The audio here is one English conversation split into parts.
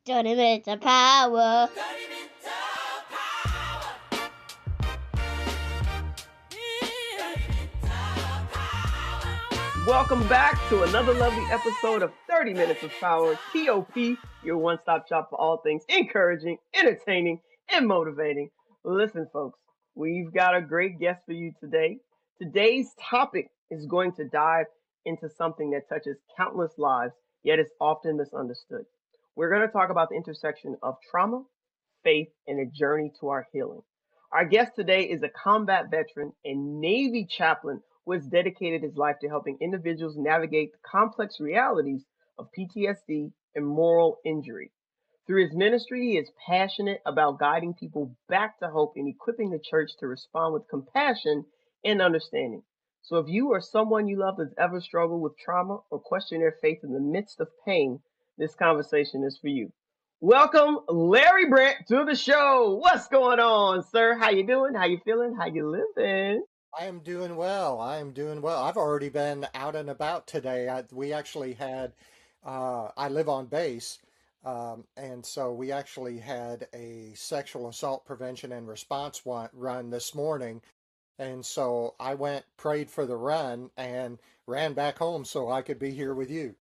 30 minutes of power. Welcome back to another lovely episode of 30 Minutes of Power, TOP, your one-stop shop for all things encouraging, entertaining, and motivating. Listen, folks, we've got a great guest for you today. Today's topic is going to dive into something that touches countless lives, yet is often misunderstood. We're going to talk about the intersection of trauma, faith, and a journey to our healing. Our guest today is a combat veteran and Navy chaplain who has dedicated his life to helping individuals navigate the complex realities of PTSD and moral injury. Through his ministry, he is passionate about guiding people back to hope and equipping the church to respond with compassion and understanding. So if you or someone you love has ever struggled with trauma or question their faith in the midst of pain, this conversation is for you. Welcome, Larry Brant, to the show. What's going on, sir? How you doing? How you feeling? How you living? I am doing well. I am doing well. I've already been out and about today. We actually had, I live on base, and so we actually had a sexual assault prevention and response run this morning. And so I went, prayed for the run, and ran back home so I could be here with you.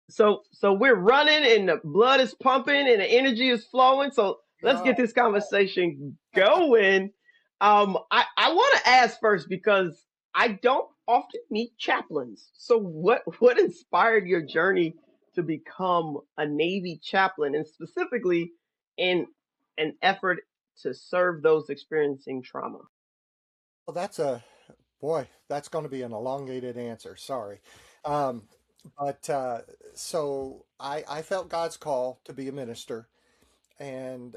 So we're running and the blood is pumping and the energy is flowing. So let's Yeah. get this conversation going. I want to ask first because I don't often meet chaplains. So what inspired your journey to become a Navy chaplain, and specifically in an effort to serve those experiencing trauma? Well, that's going to be an elongated answer. Sorry. Um, but so I felt God's call to be a minister, and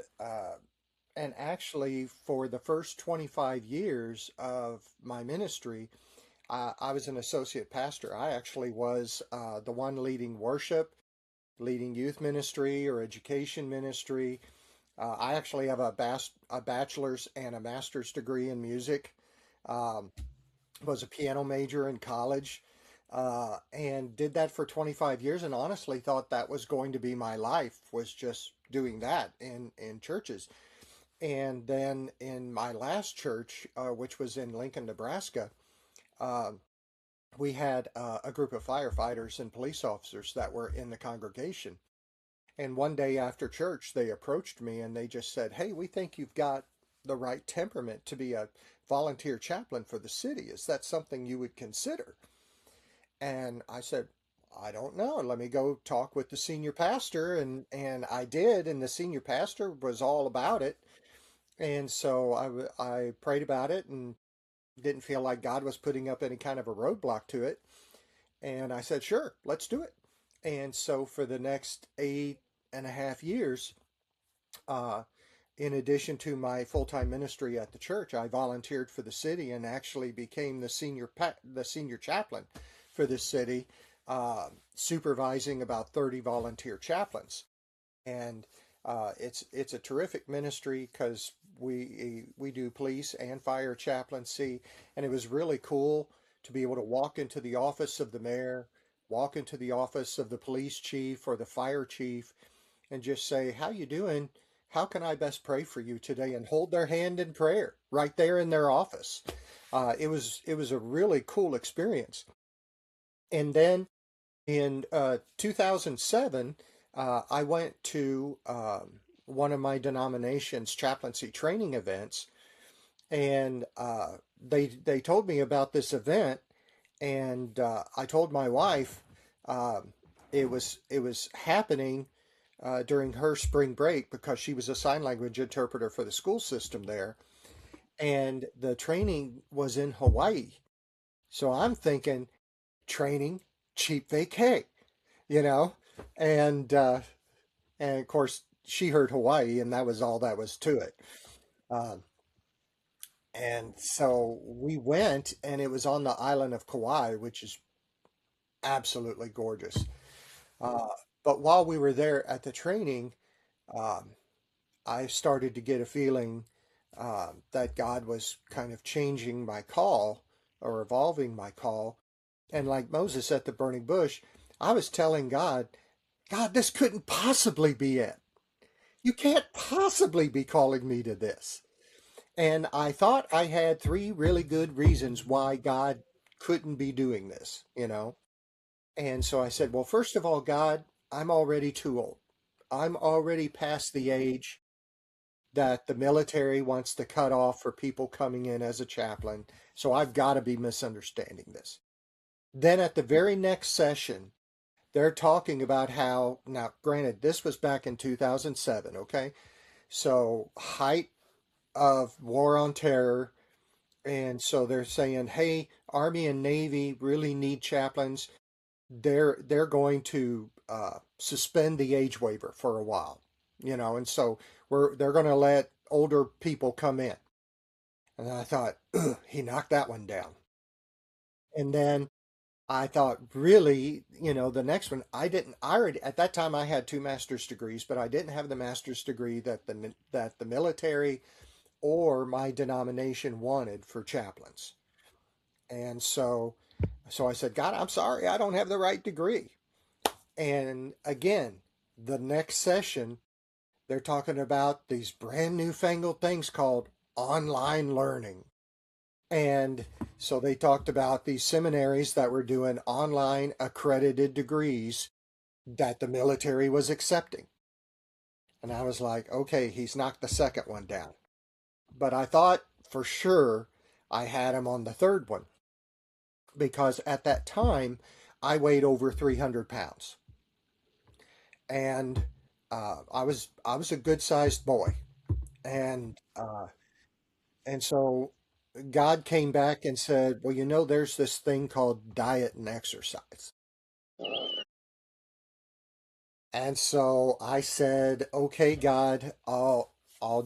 actually for the first 25 years of my ministry, I was an associate pastor. I actually was the one leading worship, leading youth ministry or education ministry. I actually have a bachelor's and a master's degree in music. Um, was a piano major in college, and did that for 25 years, and honestly thought that was going to be my life, was just doing that in churches. And then in my last church, which was in Lincoln, Nebraska, uh, we had a group of firefighters and police officers that were in the congregation. And one day after church, they approached me and they just said, "Hey, we think you've got the right temperament to be a volunteer chaplain for the city. Is that something you would consider?" And I said, "I don't know. Let me go talk with the senior pastor." And I did, and the senior pastor was all about it. And so I prayed about it and didn't feel like God was putting up any kind of a roadblock to it. And I said, "Sure, let's do it." And so for the next 8.5 years, uh, in addition to my full-time ministry at the church, I volunteered for the city and actually became the senior chaplain for this city, supervising about 30 volunteer chaplains. And it's a terrific ministry because we do police and fire chaplaincy, and it was really cool to be able to walk into the office of the mayor, walk into the office of the police chief or the fire chief, and just say, "How you doing? How can I best pray for you today?" and hold their hand in prayer right there in their office. It was a really cool experience. And then in 2007, I went to one of my denomination's chaplaincy training events, and they told me about this event, and I told my wife it was happening during her spring break because she was a sign language interpreter for the school system there, and the training was in Hawaii. So I'm thinking, training, cheap vacay, you know, and of course she heard Hawaii, and that was all that was to it. Um, and so we went, and it was on the island of Kauai, which is absolutely gorgeous. Uh, but while we were there at the training, um, I started to get a feeling that God was kind of changing my call or evolving my call. And like Moses at the burning bush, I was telling God, God, this couldn't possibly be it. You can't possibly be calling me to this. And I thought I had three really good reasons why God couldn't be doing this, you know? And so I said, well, first of all, God, I'm already too old. I'm already past the age that the military wants to cut off for people coming in as a chaplain. So I've got to be misunderstanding this. Then at the very next session, they're talking about how, now, granted, this was back in 2007, okay? So, height of war on terror. And so they're saying, hey, Army and Navy really need chaplains. They're going to suspend the age waiver for a while, you know, and so they're going to let older people come in. And I thought, ugh, he knocked that one down. And then I thought, really, you know, the next one, I already, at that time I had two master's degrees, but I didn't have the master's degree that the military or my denomination wanted for chaplains. And so I said, God, I'm sorry, I don't have the right degree. And again, the next session, they're talking about these brand new fangled things called online learning. And so they talked about these seminaries that were doing online accredited degrees that the military was accepting. And I was like, okay, he's knocked the second one down. But I thought for sure I had him on the third one because at that time I weighed over 300 pounds. And I was a good sized boy. And and so God came back and said, well, you know, there's this thing called diet and exercise. And so I said, okay, God, I'll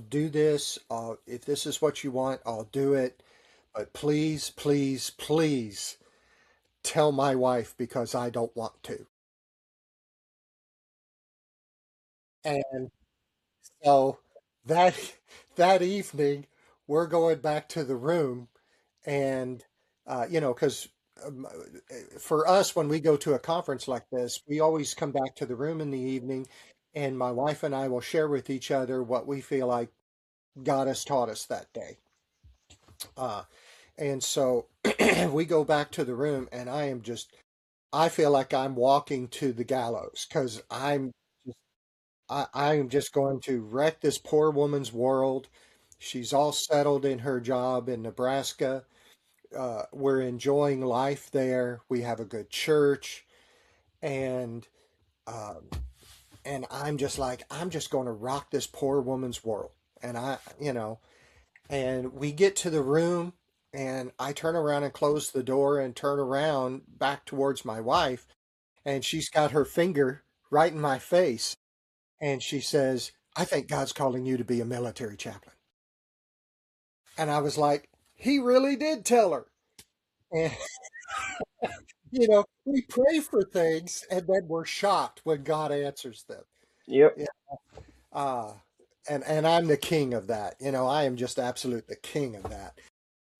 do this. If this is what you want, I'll do it. But please, please, please tell my wife because I don't want to. And so that that evening, we're going back to the room, and you know, because for us, when we go to a conference like this, we always come back to the room in the evening, and my wife and I will share with each other what we feel like God has taught us that day. Uh, and so we go back to the room, and I feel like I'm walking to the gallows because I am just going to wreck this poor woman's world. She's all settled in her job in Nebraska. We're enjoying life there. We have a good church, and um, and I'm just like, I'm just going to rock this poor woman's world. And you know, and we get to the room, and I turn around and close the door and turn around back towards my wife, and she's got her finger right in my face, and she says, I think God's calling you to be a military chaplain. And I was like, he really did tell her. And, you know, we pray for things and then we're shocked when God answers them. Yep. Yeah. Uh, and I'm the king of that. You know, I am just absolute the king of that.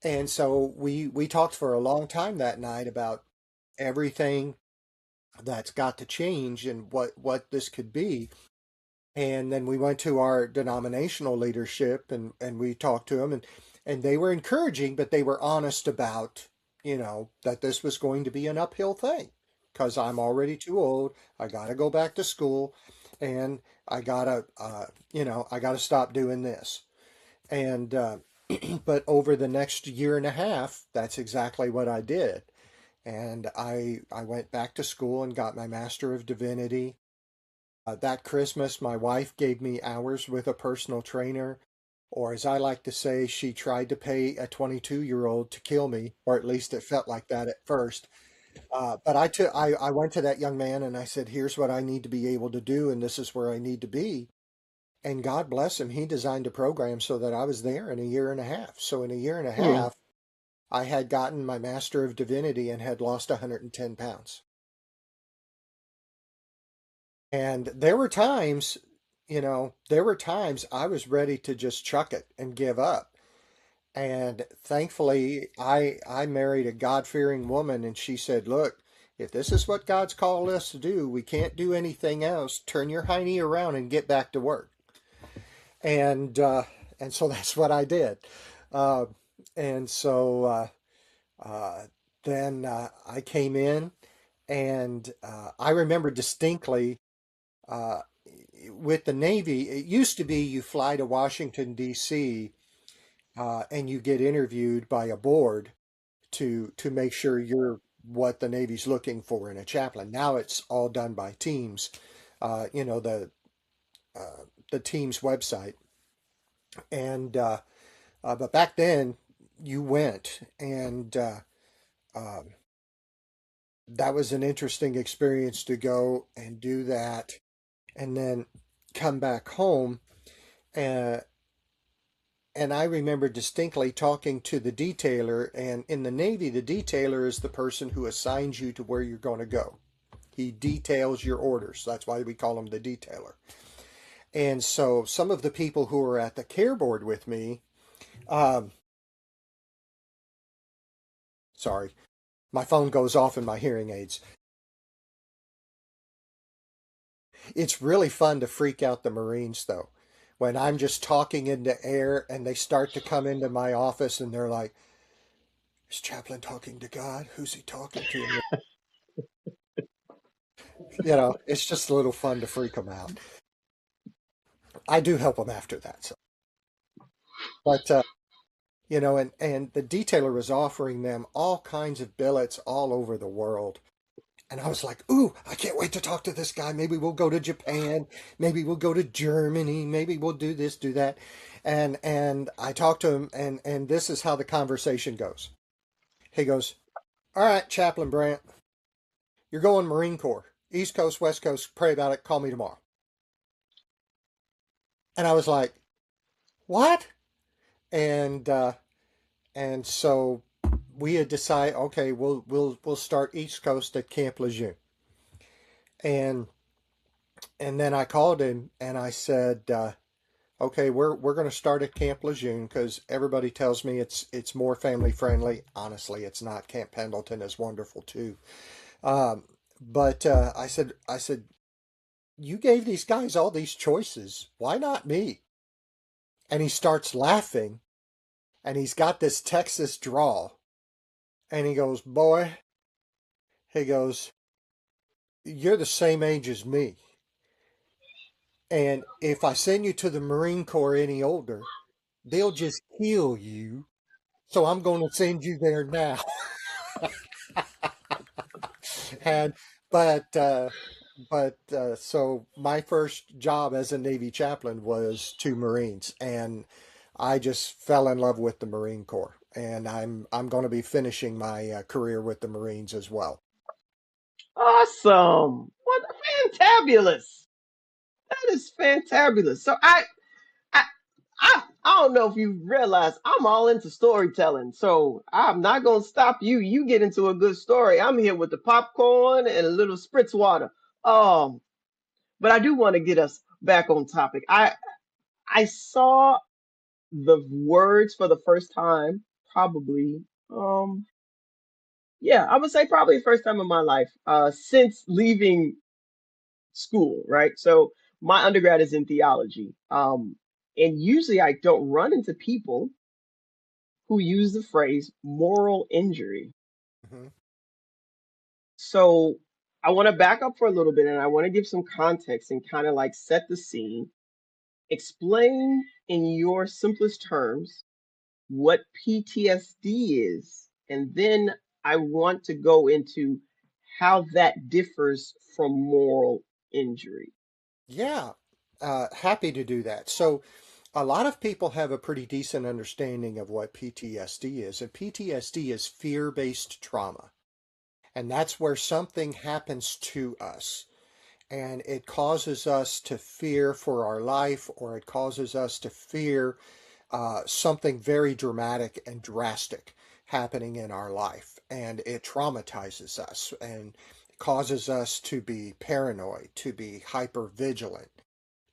And so we talked for a long time that night about everything that's got to change and what this could be. And then we went to our denominational leadership and we talked to them, and they were encouraging, but they were honest about, you know, that this was going to be an uphill thing because I'm already too old. I got to go back to school, and I gotta, you know, I gotta stop doing this. And but over the next year and a half, that's exactly what I did. And I went back to school and got my Master of Divinity. That Christmas, my wife gave me hours with a personal trainer, or as I like to say, she tried to pay a 22-year-old to kill me, or at least it felt like that at first. But I went to that young man and I said, here's what I need to be able to do, and this is where I need to be. And God bless him, he designed a program so that I was there in a year and a half. So in a year and a Hmm. half, I had gotten my Master of Divinity and had lost 110 pounds. And there were times, you know, there were times I was ready to just chuck it and give up. And thankfully, I married a God-fearing woman, and she said, "Look, If this is what God's called us to do, we can't do anything else. Turn your hiney around and get back to work. And so that's what I did. Uh, and so then I came in, and I remember distinctly uh, with the Navy, it used to be you fly to Washington, D.C., and you get interviewed by a board to make sure you're what the Navy's looking for in a chaplain. Now it's all done by Teams, you know, the Teams website. And but back then you went, and um, that was an interesting experience to go and do that, and then come back home. Uh, and I remember distinctly talking to the detailer, and in the Navy, the detailer is the person who assigns you to where you're going to go. He details your orders. That's why we call him the detailer. And so some of the people who were at the care board with me, um, sorry, my phone goes off in my hearing aids. It's really fun to freak out the Marines, though. When I'm just talking into air and they start to come into my office and they're like, is Chaplain talking to God? Who's he talking to? You know, it's just a little fun to freak them out. I do help them after that. So. But, you know, and the detailer was offering them all kinds of billets all over the world. And I was like, ooh, I can't wait to talk to this guy. Maybe we'll go to Japan. Maybe we'll go to Germany. Maybe we'll do this, do that. And I talked to him, and this is how the conversation goes. He goes, all right, Chaplain Brant, you're going Marine Corps. East Coast, West Coast, pray about it. Call me tomorrow. And I was like, what? And so we had decided, okay, we'll start East Coast at Camp Lejeune. And then I called him and I said, okay, we're going to start at Camp Lejeune because everybody tells me it's more family friendly. Honestly, it's not. Camp Pendleton is wonderful too. But I said, you gave these guys all these choices. Why not me? And he starts laughing, and he's got this Texas drawl, and he goes, boy, he goes, you're the same age as me. And if I send you to the Marine Corps any older, they'll just kill you. So I'm going to send you there now. And but so my first job as a Navy chaplain was to Marines, and I just fell in love with the Marine Corps, and I'm going to be finishing my career with the Marines as well. Awesome. What fantabulous. That is fantabulous. So I I don't know if you realize I'm all into storytelling. So I'm not gonna stop you. You get into a good story. I'm here with the popcorn and a little spritz water. Um, but I do want to get us back on topic. I saw the words for the first time, probably yeah, I would say probably the first time in my life, since leaving school, right? So my undergrad is in theology. And usually I don't run into people who use the phrase moral injury. Hmm. So I want to back up for a little bit and I want to give some context and kind of like set the scene. Explain in your simplest terms what PTSD is. And then I want to go into how that differs from moral injury. Yeah, happy to do that. So a lot of people have a pretty decent understanding of what PTSD is, and PTSD is fear-based trauma. And that's where something happens to us and it causes us to fear for our life, or it causes us to fear something very dramatic and drastic happening in our life. And it traumatizes us and causes us to be paranoid, to be hyper vigilant,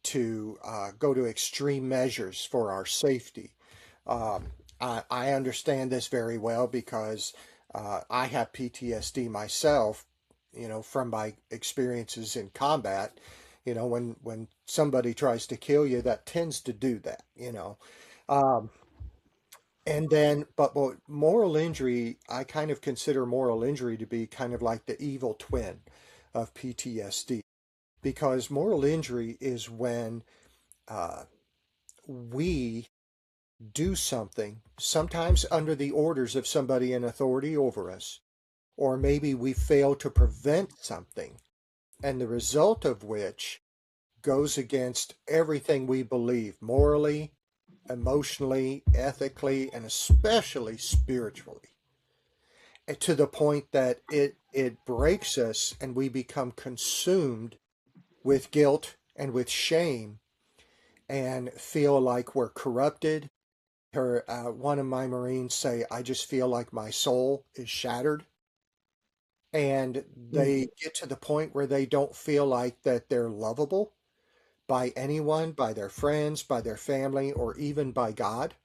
to go to extreme measures for our safety. Um, I understand this very well because I have PTSD myself, from my experiences in combat. When somebody tries to kill you, that tends to do that. Um, and then, but moral injury, I kind of consider moral injury to be kind of like the evil twin of PTSD, because moral injury is when uh, we do something, sometimes under the orders of somebody in authority over us, or maybe we fail to prevent something, and the result of which goes against everything we believe morally, emotionally, ethically, and especially spiritually, to the point that it breaks us and we become consumed with guilt and with shame and feel like we're corrupted. One of my Marines say, I just feel like my soul is shattered. And they get to the point where they don't feel like that they're lovable by anyone, by their friends, by their family, or even by God.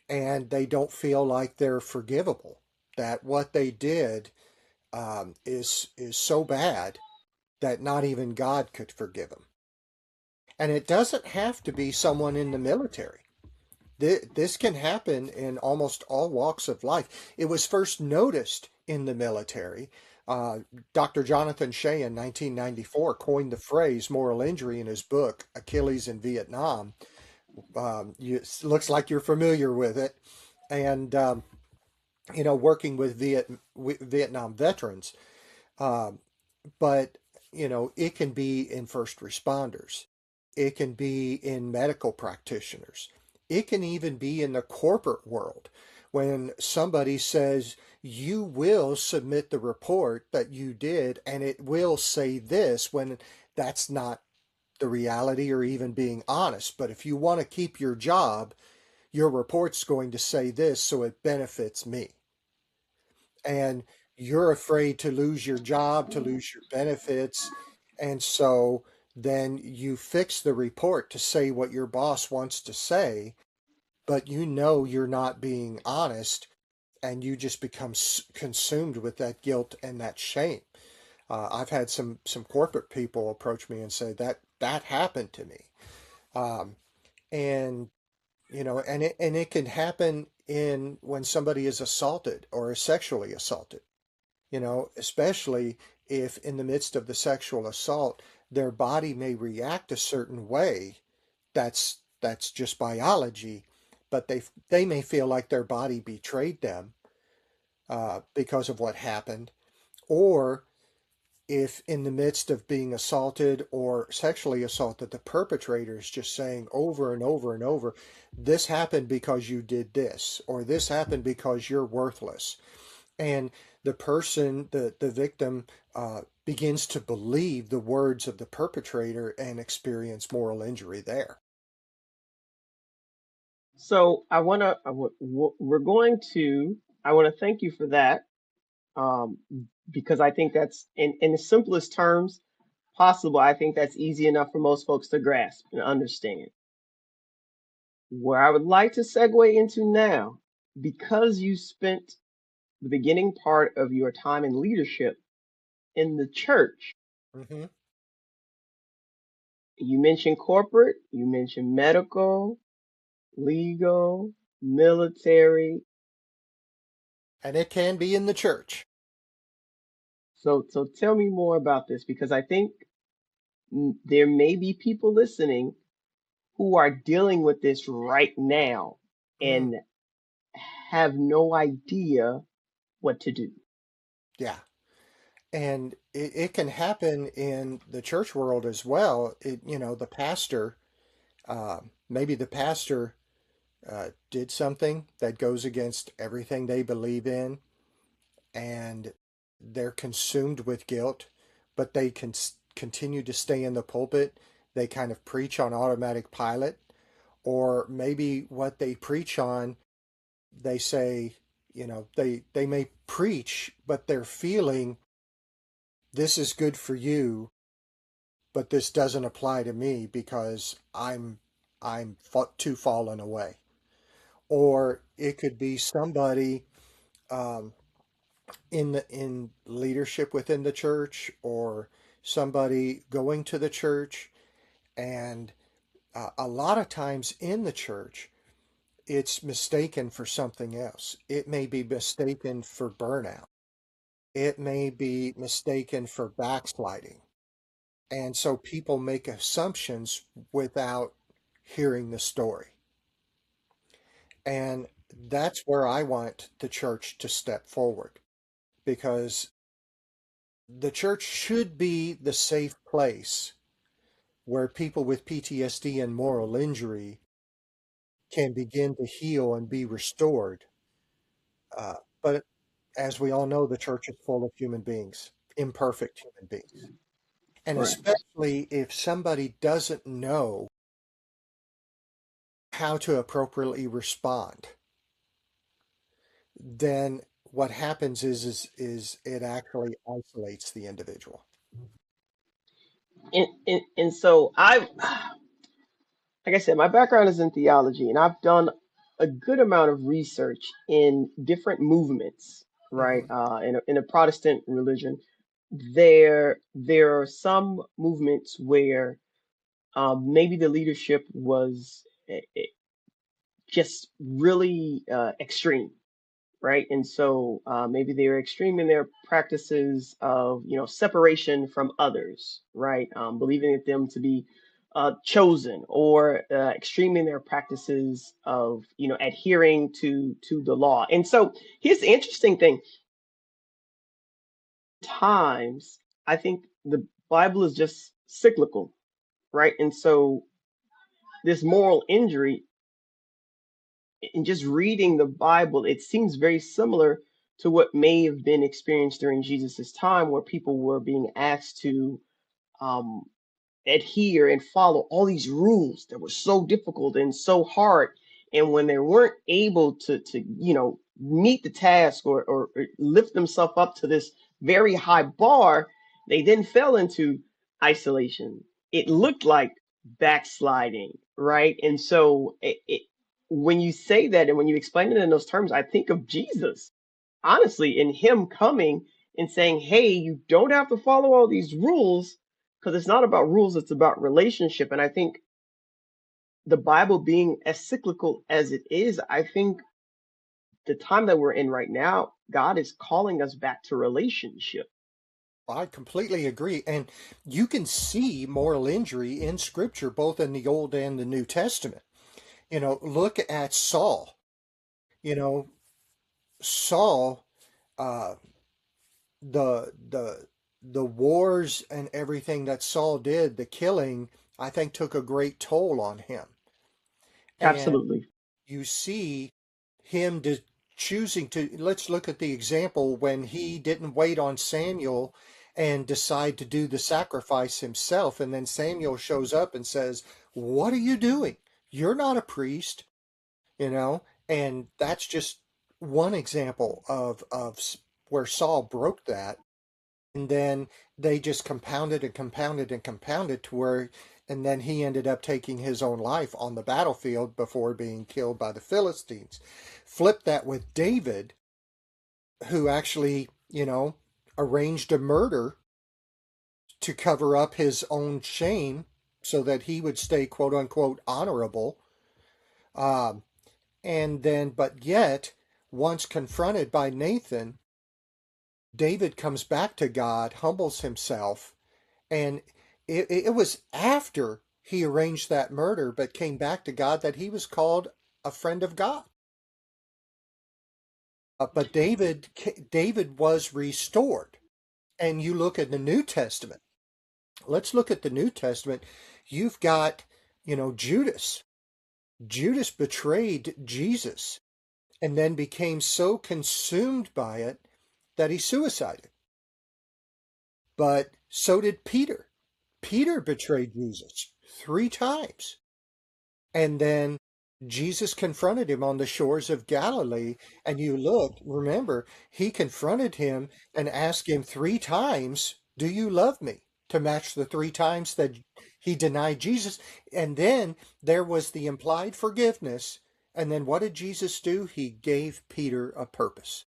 And they don't feel like they're forgivable. That what they did is so bad that not even God could forgive them. And it doesn't have to be someone in the military. This can happen in almost all walks of life. It was first noticed in the military. Dr. Jonathan Shea in 1994 coined the phrase moral injury in his book, Achilles in Vietnam. Looks like you're familiar with it. And, working with Vietnam veterans. Um, but, it can be in first responders. It can be in medical practitioners. It can even be in the corporate world when somebody says, you will submit the report that you did and it will say this, when that's not the reality or even being honest. But if you want to keep your job, your report's going to say this, so it benefits me. And you're afraid to lose your job, to lose your benefits. And so then you fix the report to say what your boss wants to say, but you're not being honest, and you just become consumed with that guilt and that shame. I've had some corporate people approach me and say that happened to me. Um, and and it can happen in when somebody is assaulted or is sexually assaulted, especially if in the midst of the sexual assault, their body may react a certain way. That's just biology, but they may feel like their body betrayed them because of what happened, or if in the midst of being assaulted or sexually assaulted, the perpetrator is just saying over and over and over, this happened because you did this, or this happened because you're worthless. And the person, the victim, begins to believe the words of the perpetrator and experience moral injury there. So I want to thank you for that, um, because I think that's in the simplest terms possible. I think that's easy enough for most folks to grasp and understand. Where I would like to segue into now, because you spent the beginning part of your time in leadership in the church, Hmm. you mentioned corporate, you mentioned medical, legal, military. And it can be in the church. So tell me more about this, because I think there may be people listening who are dealing with this right now Mm, and have no idea what to do. yeah. And it can happen in the church world as well. The pastor, maybe the pastor did something that goes against everything they believe in, and they're consumed with guilt, but they can continue to stay in the pulpit. They kind of preach on automatic pilot, or maybe what they preach on, they say, they may preach, but they're feeling this is good for you, but this doesn't apply to me because I'm too fallen away. Or it could be somebody, um, in leadership within the church, or somebody going to the church. And a lot of times in the church, it's mistaken for something else. It may be mistaken for burnout. It may be mistaken for backsliding. And so people make assumptions without hearing the story. And that's where I want the church to step forward, because the church should be the safe place where people with PTSD and moral injury can begin to heal and be restored. But as we all know, the church is full of human beings, imperfect human beings. And Right. especially if somebody doesn't know how to appropriately respond, then what happens is it actually isolates the individual. And so like I said, my background is in theology, and I've done a good amount of research in different movements, right? Hmm. In a Protestant religion, there are some movements where maybe the leadership was just really extreme, right? And so maybe they're extreme in their practices of, separation from others, right? Believing in them to be chosen, or extreme in their practices of, adhering to the law. And so here's the interesting thing: times I think the Bible is just cyclical, right? And so this moral injury, in just reading the Bible, it seems very similar to what may have been experienced during Jesus's time, where people were being asked to um, adhere and follow all these rules that were so difficult and so hard. And when they weren't able to meet the task, or lift themselves up to this very high bar, they then fell into isolation. It looked like backsliding, right? And so when you say that and when you explain it in those terms, I think of Jesus, honestly, in him coming and saying, hey, you don't have to follow all these rules, because it's not about rules, it's about relationship. And I think the Bible being as cyclical as it is, I think the time that we're in right now, God is calling us back to relationship. I completely agree. And you can see moral injury in Scripture, both in the Old and the New Testament. Look at Saul. You know, Saul, uh, the wars and everything that Saul did, the killing, I think took a great toll on him. And Absolutely. you see him choosing to, let's look at the example when he didn't wait on Samuel and decide to do the sacrifice himself. And then Samuel shows up and says, what are you doing? You're not a priest, and that's just one example of where Saul broke that. And then they just compounded and compounded and compounded to where, and then he ended up taking his own life on the battlefield before being killed by the Philistines. Flip that with David, who actually, arranged a murder to cover up his own shame so that he would stay quote unquote honorable. Um, and then, but yet, once confronted by Nathan, David comes back to God, humbles himself, and it was after he arranged that murder, but came back to God, that he was called a friend of God. But David was restored. And you look at the New Testament. Let's look at the New Testament. You've got, Judas. Judas betrayed Jesus and then became so consumed by it that he suicided. But so did Peter. Peter betrayed Jesus 3 times. And then Jesus confronted him on the shores of Galilee. And you look, remember, he confronted him and asked him 3 times, do you love me? To match the 3 times that he denied Jesus. And then there was the implied forgiveness. And then what did Jesus do? He gave Peter a purpose.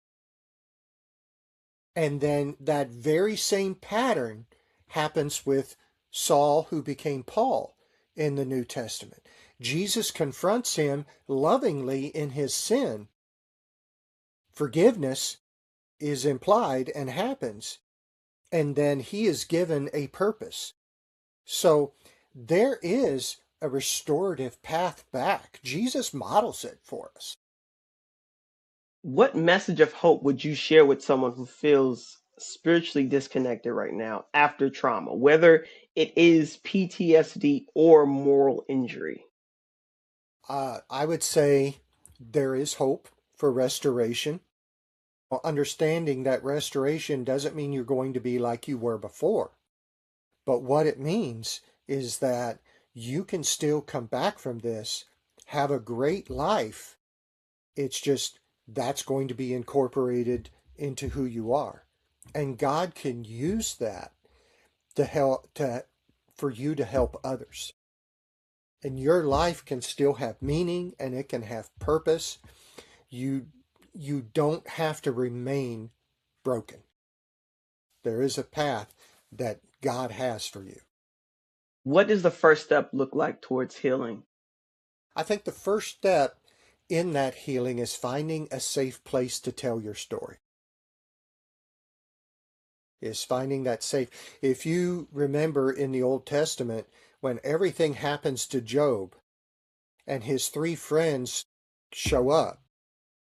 And then that very same pattern happens with Saul, who became Paul in the New Testament. Jesus confronts him lovingly in his sin. Forgiveness is implied and happens, and then he is given a purpose. So there is a restorative path back. Jesus models it for us. What message of hope would you share with someone who feels spiritually disconnected right now after trauma, whether it is PTSD or moral injury? I would say there is hope for restoration. Understanding that restoration doesn't mean you're going to be like you were before. But what it means is that you can still come back from this, have a great life. It's just that's going to be incorporated into who you are. And God can use that to help for you to help others. And your life can still have meaning and it can have purpose. You you don't have to remain broken. There is a path that God has for you. What does the first step look like towards healing? I think the first step in that healing is finding a safe place to tell your story. Is finding that safe. If you remember in the Old Testament, when everything happens to Job and his three friends show up,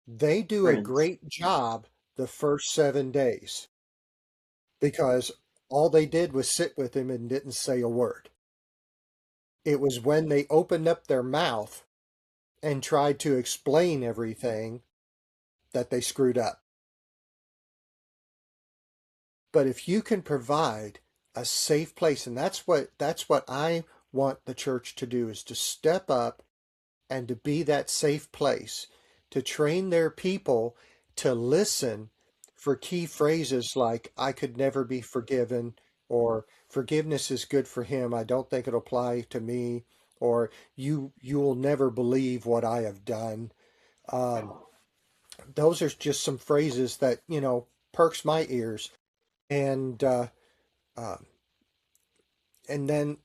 they do a Friends. great job the first 7 days because all they did was sit with him and didn't say a word. It was when they opened up their mouth and tried to explain everything that they screwed up. But if you can provide a safe place, and that's what I want the church to do, is to step up and to be that safe place, to train their people to listen for key phrases like I could never be forgiven, or forgiveness is good for him, I don't think it'll apply to me, or you will never believe what I have done. Um, those are just some phrases that perks my ears, and um, and then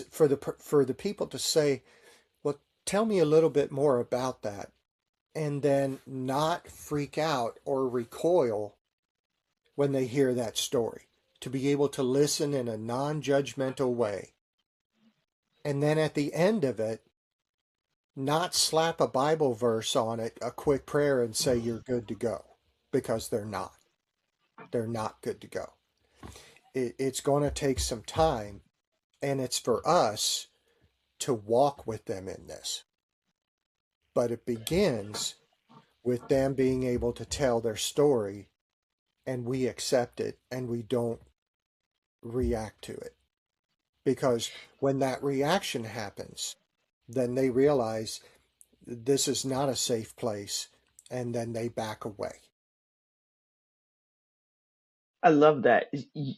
for the people to say, well, tell me a little bit more about that, and then not freak out or recoil when they hear that story, to be able to listen in a non-judgmental way, and then at the end of it, not slap a Bible verse on it, a quick prayer, and say you're good to go, because they're not good to go. It's going to take some time, and it's for us to walk with them in this. But it begins with them being able to tell their story, and we accept it and we don't react to it. Because when that reaction happens, then they realize this is not a safe place, and then they back away. I love that.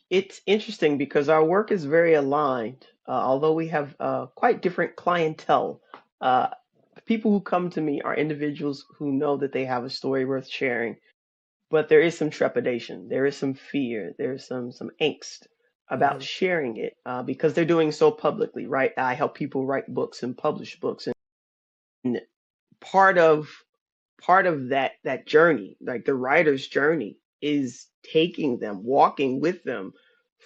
It's interesting because our work is very aligned, although we have quite different clientele. Uh, People who come to me are individuals who know that they have a story worth sharing, but there is some trepidation, there is some fear, there's some angst about Mm-hmm. sharing it because they're doing so publicly, right? I help people write books and publish books, and part of that journey, like the writer's journey, is taking them, walking with them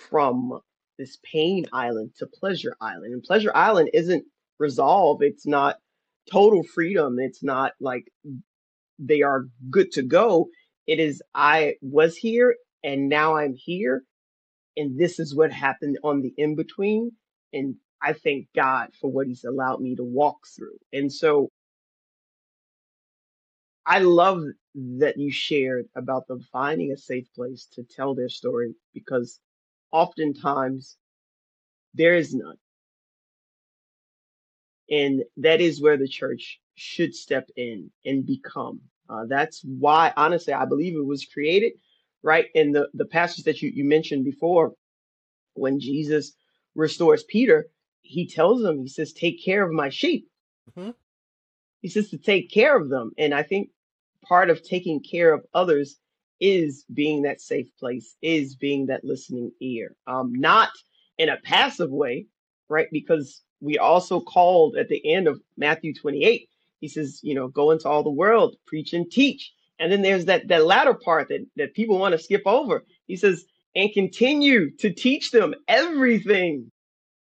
from this pain island to pleasure island. And pleasure island isn't resolve, it's not total freedom, it's not like they are good to go. It is, I was here and now I'm here, and this is what happened on the in between. And I thank God for what He's allowed me to walk through. And so I love that you shared about them finding a safe place to tell their story, because oftentimes there is none. And that is where the church should step in and become. That's why, honestly, I believe it was created, right? In the passage that you mentioned before, when Jesus restores Peter, he tells him, he says, take care of my sheep. Mm-hmm. He says to take care of them. And I think part of taking care of others is being that safe place, is being that listening ear. Not in a passive way, right? Because we also called at the end of Matthew 28, he says, go into all the world, preach and teach. And then there's that latter part that people want to skip over. He says, and continue to teach them everything.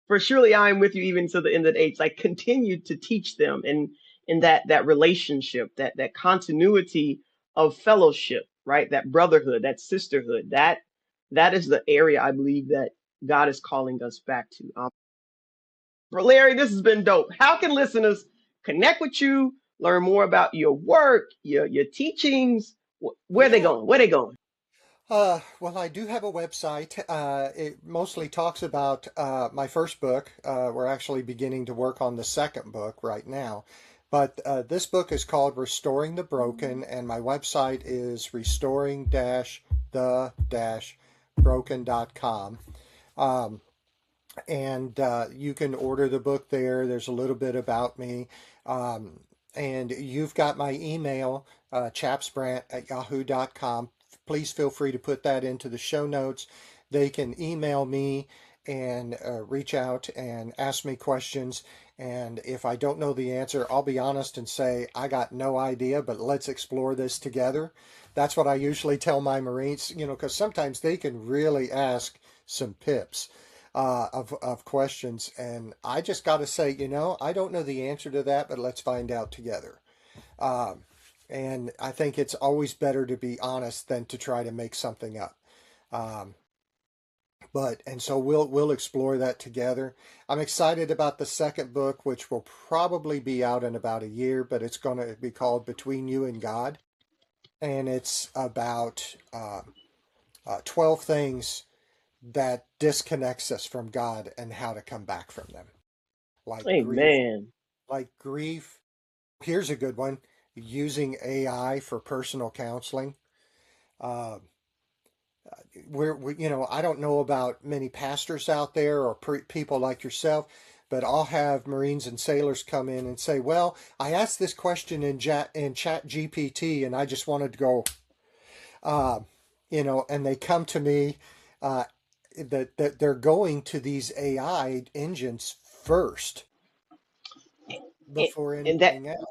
For surely I am with you even to the end of the age. Like continue to teach them and in that relationship, that continuity of fellowship, right? That brotherhood, that sisterhood, that is the area I believe that God is calling us back to. But Larry, this has been dope. How can listeners connect with you, learn more about your work, your teachings? Where they Yeah. going? Where they going? Well, I do have a website. It mostly talks about my first book. We're actually beginning to work on the second book right now. But this book is called Restoring the Broken, and my website is restoring-the-broken.com. And you can order the book there. There's a little bit about me. And you've got my email, chapsbrant@yahoo.com. Please feel free to put that into the show notes. They can email me and reach out and ask me questions. And if I don't know the answer, I'll be honest and say, I got no idea, but let's explore this together. That's what I usually tell my Marines, because sometimes they can really ask some pips. Of questions, and I just got to say, I don't know the answer to that, but let's find out together. And I think it's always better to be honest than to try to make something up. Um, and so we'll explore that together. I'm excited about the second book, which will probably be out in about a year, but it's going to be called Between You and God, and it's about 12 things that disconnects us from God and how to come back from them. Like grief, Amen. like grief. Here's a good one: using AI for personal counseling. Uh, I don't know about many pastors out there or people like yourself, but I'll have Marines and sailors come in and say, "Well, I asked this question in Chat GPT, and I just wanted to go," uh, and they come to me. Uh, that they're going to these AI engines first And, before and that anything else.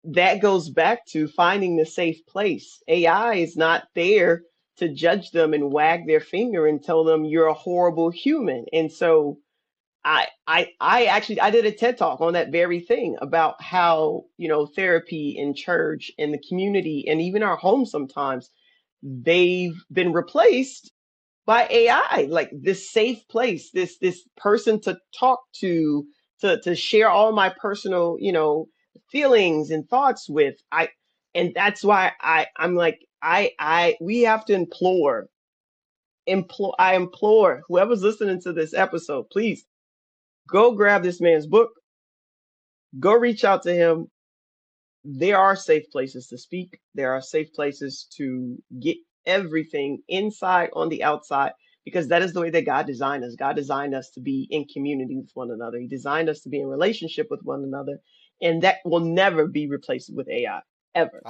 that goes back to finding the safe place. AI is not there to judge them and wag their finger and tell them you're a horrible human. And so I actually I did a TED talk on that very thing about how, therapy in church and the community and even our homes sometimes they've been replaced by AI, like this safe place, this person to talk to share all my personal, feelings and thoughts with. And that's why I'm like I we have to I implore whoever's listening to this episode, please go grab this man's book, go reach out to him. There are safe places to speak. There are safe places to get everything inside on the outside because that is the way that God designed us. God designed us to be in community with one another. He designed us to be in relationship with one another, and that will never be replaced with AI ever.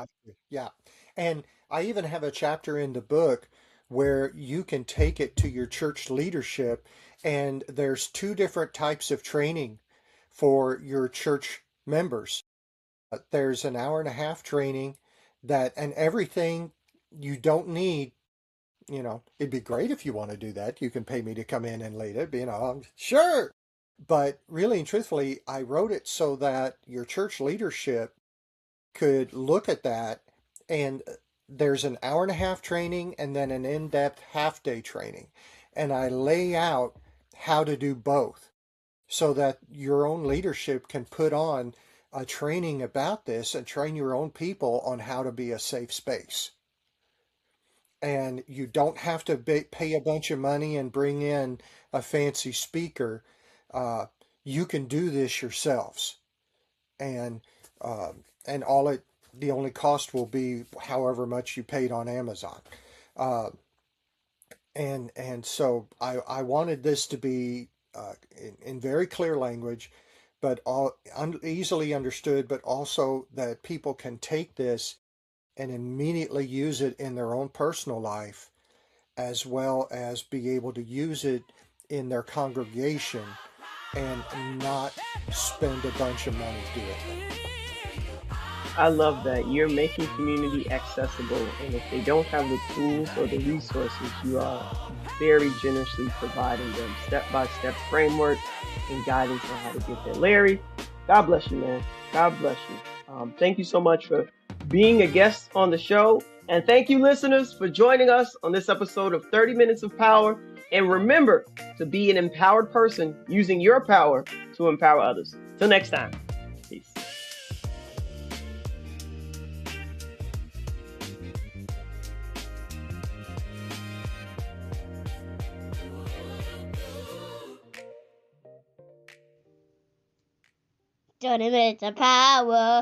Yeah. And I even have a chapter in the book where you can take it to your church leadership, and there's two different types of training for your church members. There's an hour and a half training and everything you don't need. It'd be great if you want to do that. You can pay me to come in and lead it, sure. But really and truthfully, I wrote it so that your church leadership could look at that, and there's an hour and a half training and then an in-depth half-day training. And I lay out how to do both so that your own leadership can put on a training about this and train your own people on how to be a safe space. And you don't have to pay a bunch of money and bring in a fancy speaker. Uh, you can do this yourselves, and uh, and the only cost will be however much you paid on Amazon. Uh, and so I wanted this to be in very clear language, but easily understood, but also that people can take this and immediately use it in their own personal life, as well as be able to use it in their congregation and not spend a bunch of money doing it. I love that. You're making community accessible, and if they don't have the tools or the resources, you are very generously providing them step-by-step framework and guidance on how to get there. Larry, God bless you, man. God bless you. Thank you so much for being a guest on the show. And thank you, listeners, for joining us on this episode of 30 Minutes of Power. And remember to be an empowered person using your power to empower others. Till next time. Peace. Johnny minutes of power.